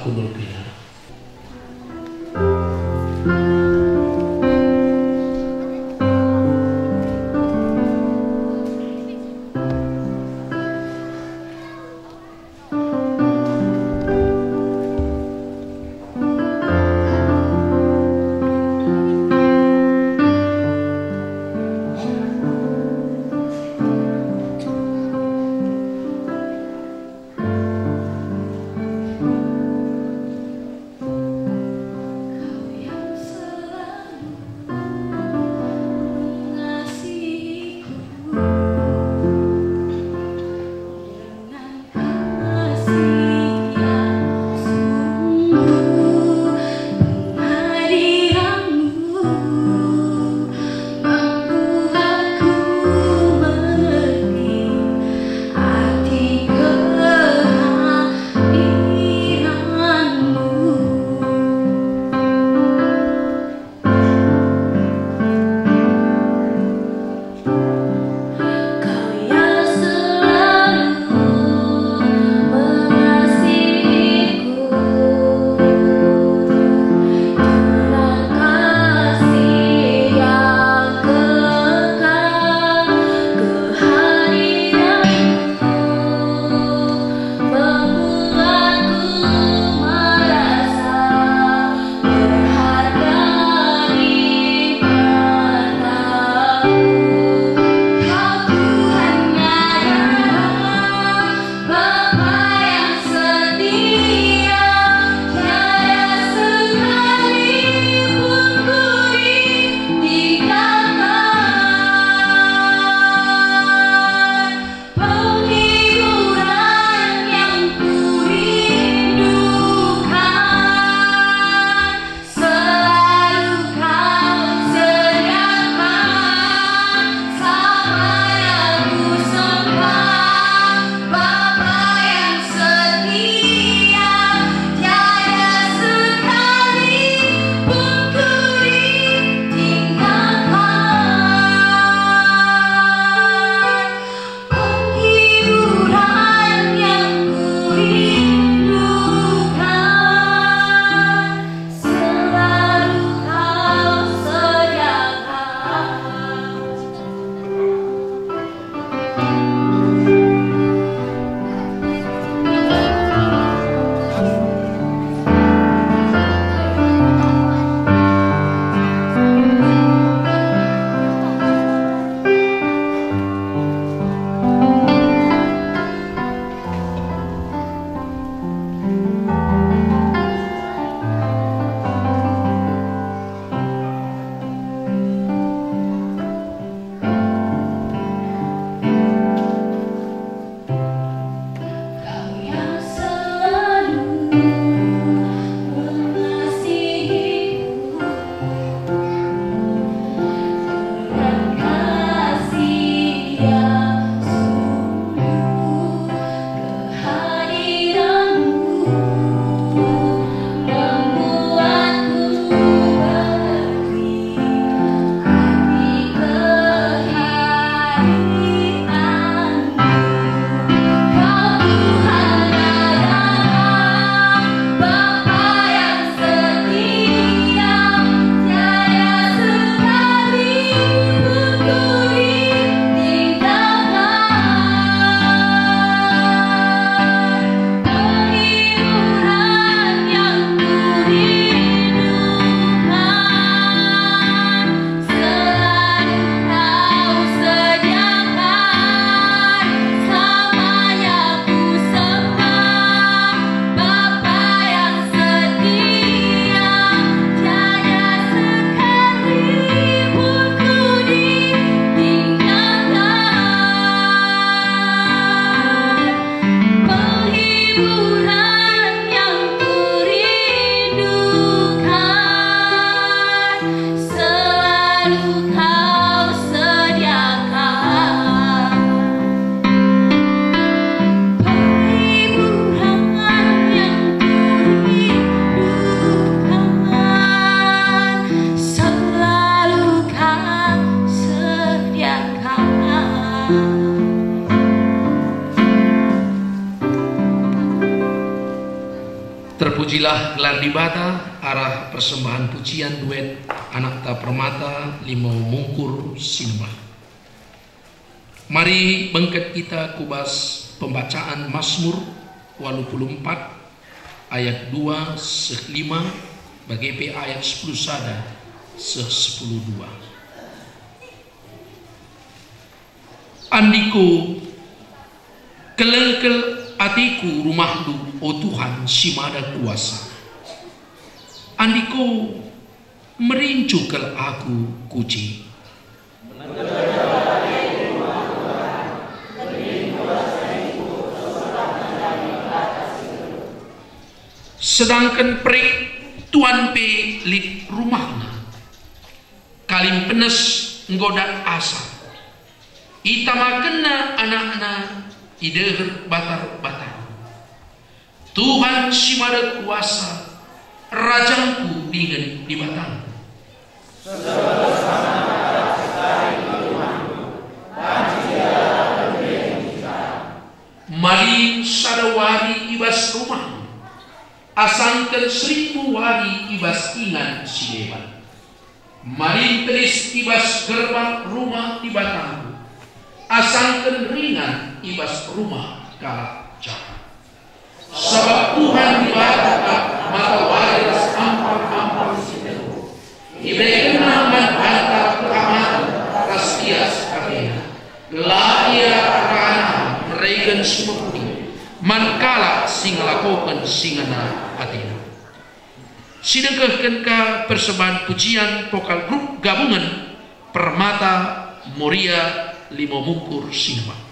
Kudul Pina. Terpujilah gelar di bata arah persembahan pujian duet Anak Ta Permata Limau Mungkur Sinema. Mari bengket kita kubas pembacaan Mazmur 84 ayat 2 se-5 bagi P ayat 10 sada se-10 2. Andiko kelengkel atiku rumahdu, o Tuhan Simada kuasa. Andiko merincukel aku kuci. Sedangkan perik tuan pe lik rumahna kalim penes nggoda asa. Itamakena anakna ideher batar-batar. Tuhan Simada kuasa, rajangku dingin di batang. Mari sadawari ibas rumah, asangkan 1000 wari ibas ingan si dewan. Mari telis ibas gerbang rumah di batang, asangkan ringan ibas rumah kalak jahat. Sebab Tuhan di bawah mata waris ampar-ampar sineru. Ibeken naman hantar kamar rastias kabina. Laia rana meregen sumepudi. Mankala sing lakokan singana atina. Sidengkehkeun ka persembahan pujian vokal grup gabungan Permata Moria Limau Mungkur Sinema.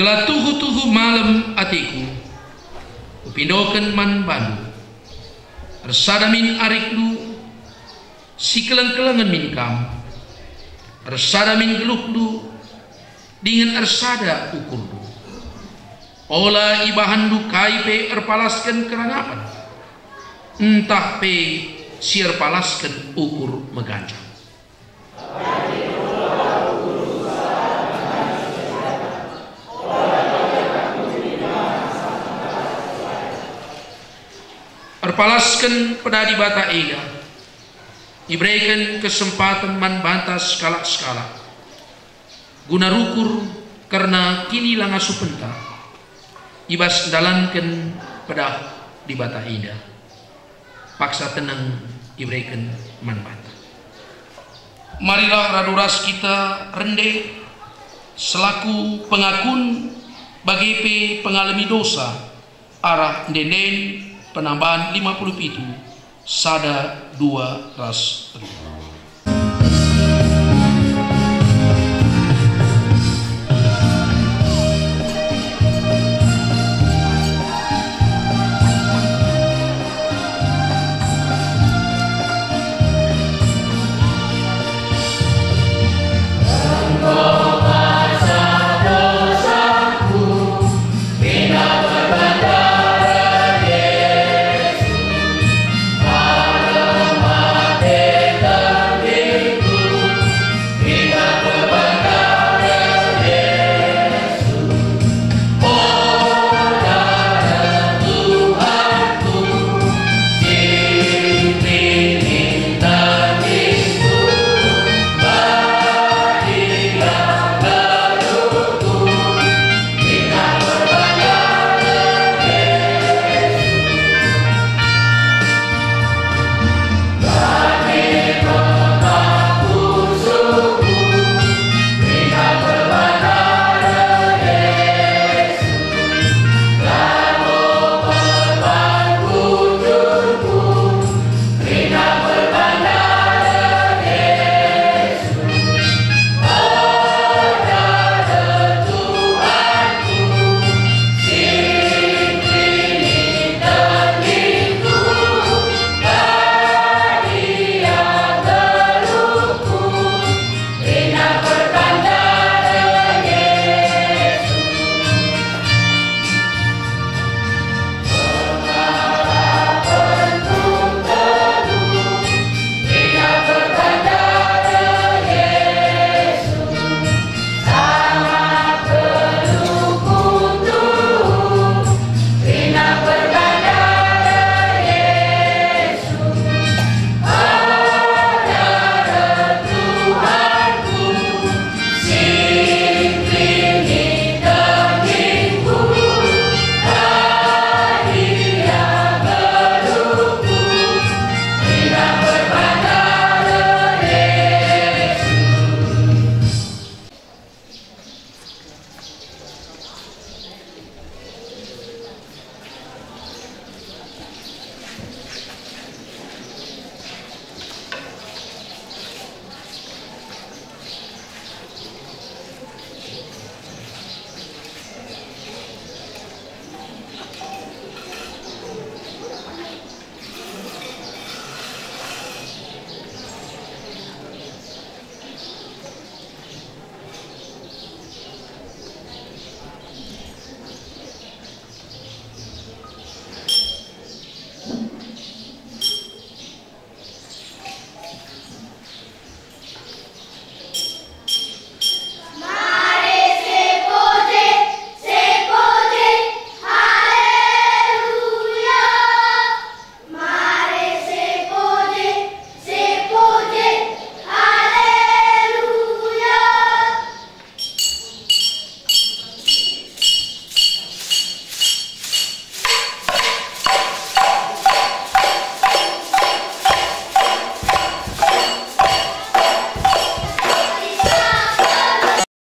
Gelah tuhu-tuhu malam atiku upindokan man bandu resada min arik lu si keleng-kelengan min kam resada min geluk lu dengan ersada ukur lu ola ibahan lu kai pe erpalaskan kerangapan entah pe siar palaskan ukur megancang. Erpalaskan pedadi bata ega diberikan kesempatan man banta skala-skala guna rukur karena kini langa supenta ibas dalankan pedah di bata ida paksa tenang diberikan man banta. Marilah raduras kita rende selaku pengakun bagi pe pengalami dosa arah denden penambahan 50 pitu sada 2 ras.